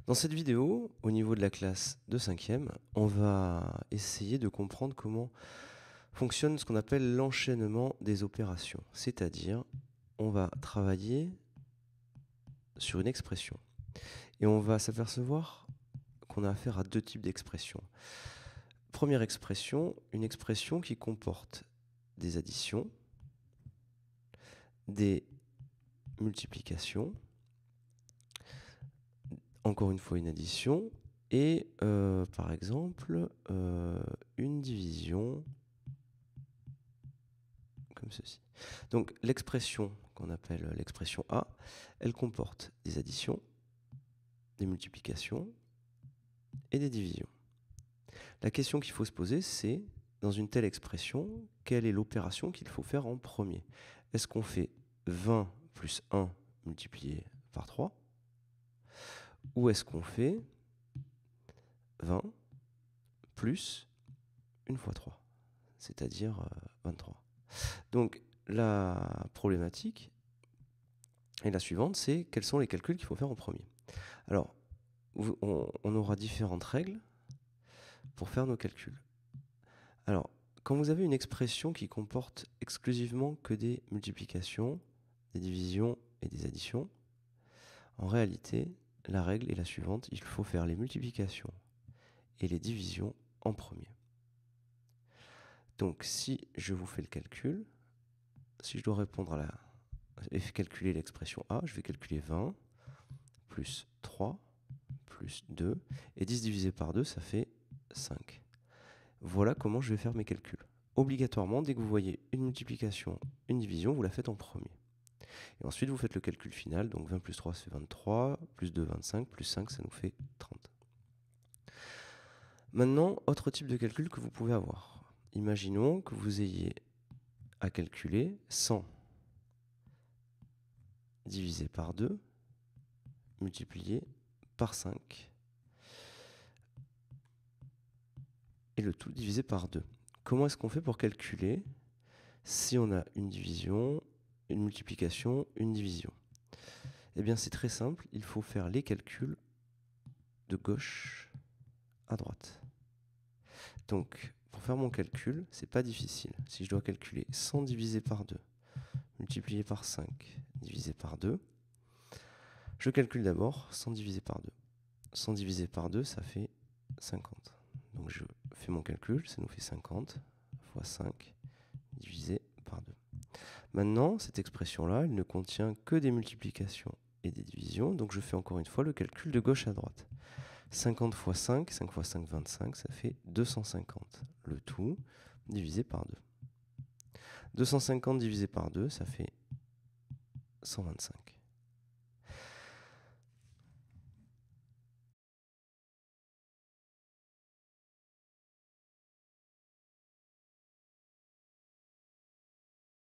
Dans cette vidéo, au niveau de la classe de 5e, on va essayer de comprendre comment fonctionne ce qu'on appelle l'enchaînement des opérations. C'est-à-dire, on va travailler sur une expression. Et on va s'apercevoir qu'on a affaire à deux types d'expressions. Première expression, une expression qui comporte des additions, des multiplications, encore une fois une addition, et par exemple une division comme ceci. Donc l'expression qu'on appelle l'expression A, elle comporte des additions, des multiplications et des divisions. La question qu'il faut se poser, c'est, dans une telle expression, quelle est l'opération qu'il faut faire en premier? Est-ce qu'on fait 20 plus 1 multiplié par 3? Ou est-ce qu'on fait 20 plus 1 fois 3, c'est-à-dire 23? Donc la problématique est la suivante, c'est quels sont les calculs qu'il faut faire en premier. Alors, on aura différentes règles pour faire nos calculs. Alors, quand vous avez une expression qui comporte exclusivement que des multiplications, des divisions et des additions, en réalité, la règle est la suivante, il faut faire les multiplications et les divisions en premier. Donc, si je vous fais le calcul, si je dois répondre à et calculer l'expression A, je vais calculer 20 plus 3 plus 2, et 10 divisé par 2, ça fait 5. Voilà comment je vais faire mes calculs. Obligatoirement, dès que vous voyez une multiplication, une division, vous la faites en premier. Et ensuite, vous faites le calcul final, donc 20 plus 3, ça fait 23, plus 2, 25, plus 5, ça nous fait 30. Maintenant, autre type de calcul que vous pouvez avoir. Imaginons que vous ayez à calculer 100 divisé par 2, multiplié par 5, et le tout divisé par 2. Comment est-ce qu'on fait pour calculer si on a une division, une multiplication, une division? Eh bien, c'est très simple, il faut faire les calculs de gauche à droite. Donc, pour faire mon calcul, c'est pas difficile. Si je dois calculer 100 divisé par 2, multiplié par 5, divisé par 2, je calcule d'abord 100 divisé par 2. 100 divisé par 2, ça fait 50. Donc, je fais mon calcul, ça nous fait 50 fois 5 divisé par 2. Maintenant, cette expression-là, elle ne contient que des multiplications et des divisions, donc je fais encore une fois le calcul de gauche à droite. 50 fois 5, 5 fois 5, 25, ça fait 250. Le tout divisé par 2. 250 divisé par 2, ça fait 125.